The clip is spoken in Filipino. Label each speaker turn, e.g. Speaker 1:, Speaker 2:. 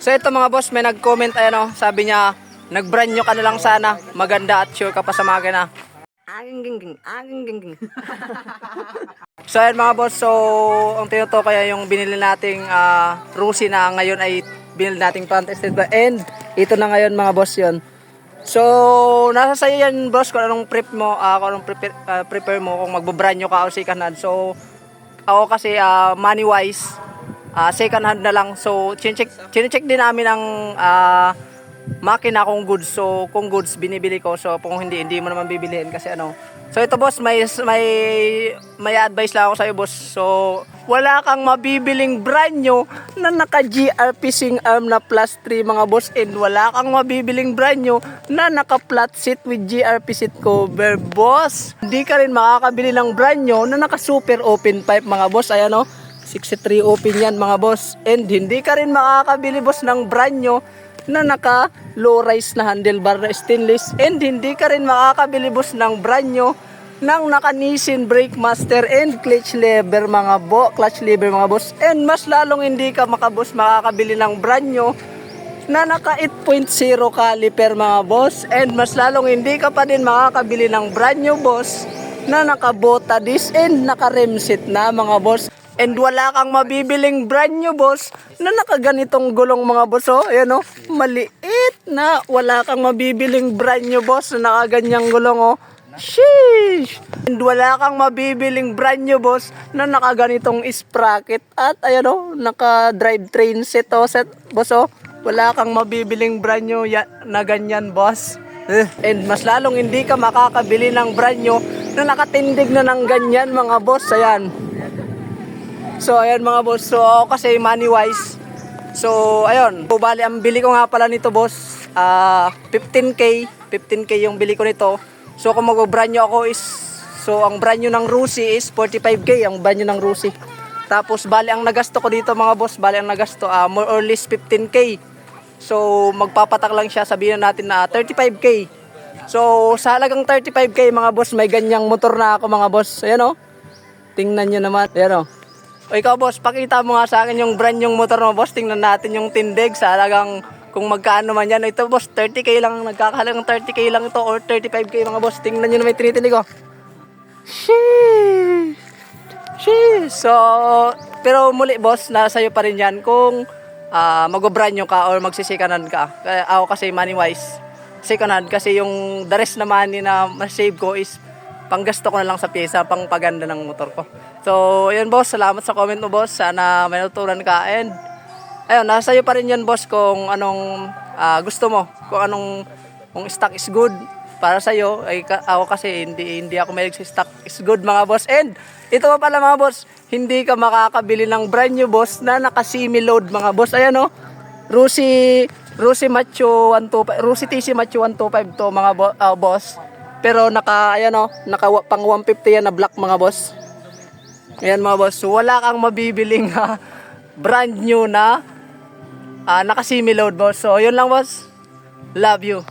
Speaker 1: So ito mga boss, may nag-comment ayan, sabi niya, nag-brand new ka na lang sana, maganda at sure ka pa sa makina. So ayan mga boss, so ang tinuto kaya yung binili nating Rusi na ngayon ay binili nating front extend and ito na ngayon mga boss yon. So nasa sayo yan boss kung anong prep mo, kung anong prepare mo kung magbo-brand new ka o second hand. So ako kasi money wise second hand na lang. So chinecheck din namin ang makina kung goods. So kung goods binibili ko. So kung hindi mo naman bibilihin kasi ano. So ito boss, may advice lang ako sa iyo boss. So wala kang mabibiling brand new na naka GRP sing arm na plus 3 mga boss, and wala kang mabibiling brand new na naka flat seat with GRP seat cover boss. Hindi ka rin makakabili ng brand new na naka super open pipe mga boss. Ayan 63 open yan mga boss. And hindi ka rin makakabili boss ng brand new na naka low rise na handlebar na stainless, and hindi ka rin makakabili boss ng brand new ng naka Nissin brake master and clutch lever mga boss, and mas lalong hindi ka makakabili ng brand new na naka 8.0 caliper mga boss, and mas lalong hindi ka pa din makakabili ng brand new boss na naka bota disc and naka rim set na mga boss. And wala kang mabibiling brand new boss na nakaganitong gulong mga boss. Ayan maliit na. Wala kang mabibiling brand new boss na nakaganyang gulong Sheesh! And wala kang mabibiling brand new boss na nakaganitong sprocket. At ayan naka drive train set boss Wala kang mabibiling brand new na ganyan boss. And mas lalong hindi ka makakabili ng brand new na nakatindig na ng ganyan mga boss. Ayan. So ayan mga boss, so ako kasi money wise. So ayun, bali ang bili ko nga pala nito boss, 15k yung bili ko nito. So kung mag-brand new ako is, so ang brand new ng Rusi is 45k ang brand new ng Rusi. Tapos bali ang nagasto ko dito mga boss, more or less 15k. So magpapatak lang siya, sabihin natin na 35k. So sa halagang 35k mga boss, may ganyang motor na ako mga boss. Ayan tingnan nyo naman, ayan O ikaw boss, pakita mo nga sa akin yung brand yung motor mo boss. Tingnan natin yung tindig sa halagang kung magkano man yan. Ito boss, 30k lang, nagkakahalagang 30k lang ito or 35k mga boss. Tingnan nyo naman yung tinitindig Sheesh. So, pero muli boss, nasa iyo pa rin yan kung mag-brand new ka or magsisikanan ka. Ako kasi money wise, second hand kasi yung the rest na money na masave ko is panggasto ko na lang sa pyesa, pang paganda ng motor ko. So, yun boss, salamat sa comment mo boss. Sana may natutunan ka. And, ayun, nasa iyo pa rin yan boss kung anong gusto mo. Kung stock is good para sa iyo. Ako kasi hindi ako mahilig sa stock is good mga boss. And, ito pa pala mga boss, hindi ka makakabili ng brand new boss na naka semi-load mga boss. Ayan Rusi Macho 125, Rusi TC Macho 125 to mga boss. Pero naka pang 150 yan na black mga boss. Ayan mga boss. So, wala kang mabibiling brand new na naka semi load boss. So yun lang boss. Love you.